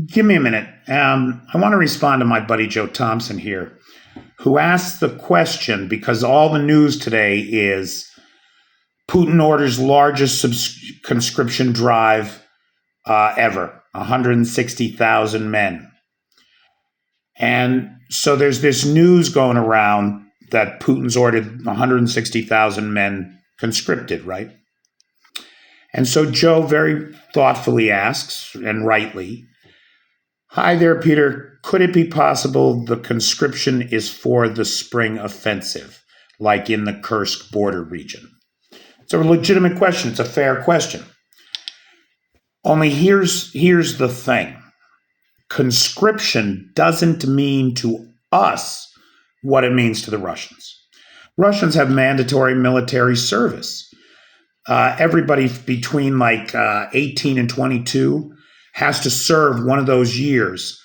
Give me a minute. I want to respond to my buddy Joe Thompson here, who asked the question because all the news today is Putin orders largest conscription drive ever, 160,000 men. And so there's this news going around that Putin's ordered 160,000 men conscripted, right? And so Joe very thoughtfully asks, and rightly, hi there, Peter. Could it be possible the conscription is for the spring offensive, like in the Kursk border region? It's a legitimate question. It's a fair question. Only here's the thing. Conscription doesn't mean to us what it means to the Russians. Russians have mandatory military service. Everybody between 18 and 22 has to serve one of those years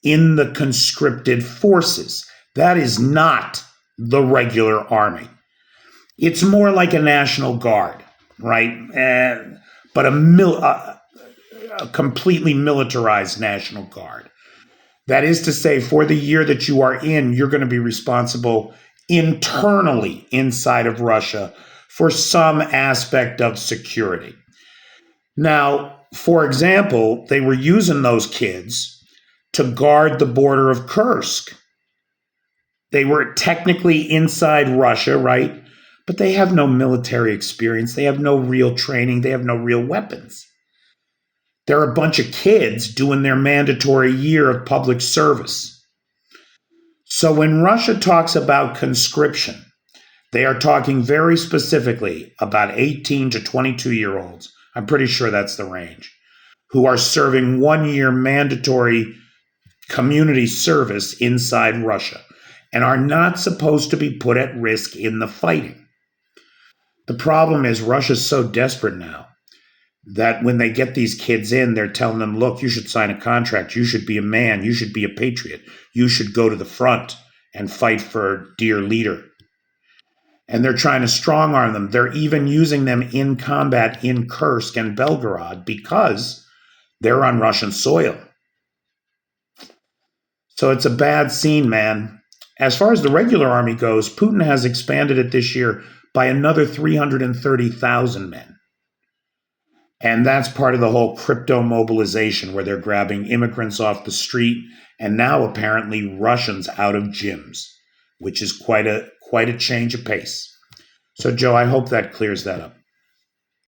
in the conscripted forces. That is not the regular army. It's more like a National Guard, right? But a completely militarized National Guard. That is to say, for the year that you are in, you're going to be responsible internally inside of Russia for some aspect of security. Now, for example, they were using those kids to guard the border of Kursk. They were technically inside Russia, right? But they have no military experience. They have no real training. They have no real weapons. They're a bunch of kids doing their mandatory year of public service. So when Russia talks about conscription, they are talking very specifically about 18 to 22-year-olds. I'm pretty sure that's the range, who are serving 1 year mandatory community service inside Russia and are not supposed to be put at risk in the fighting. The problem is Russia's so desperate now that when they get these kids in, they're telling them, look, you should sign a contract. You should be a man. You should be a patriot. You should go to the front and fight for dear leader. And they're trying to strong arm them. They're even using them in combat in Kursk and Belgorod because they're on Russian soil. So it's a bad scene, man. As far as the regular army goes, Putin has expanded it this year by another 330,000 men. And that's part of the whole crypto mobilization where they're grabbing immigrants off the street and now apparently Russians out of gyms, which is quite a change of pace. So, Joe, I hope that clears that up.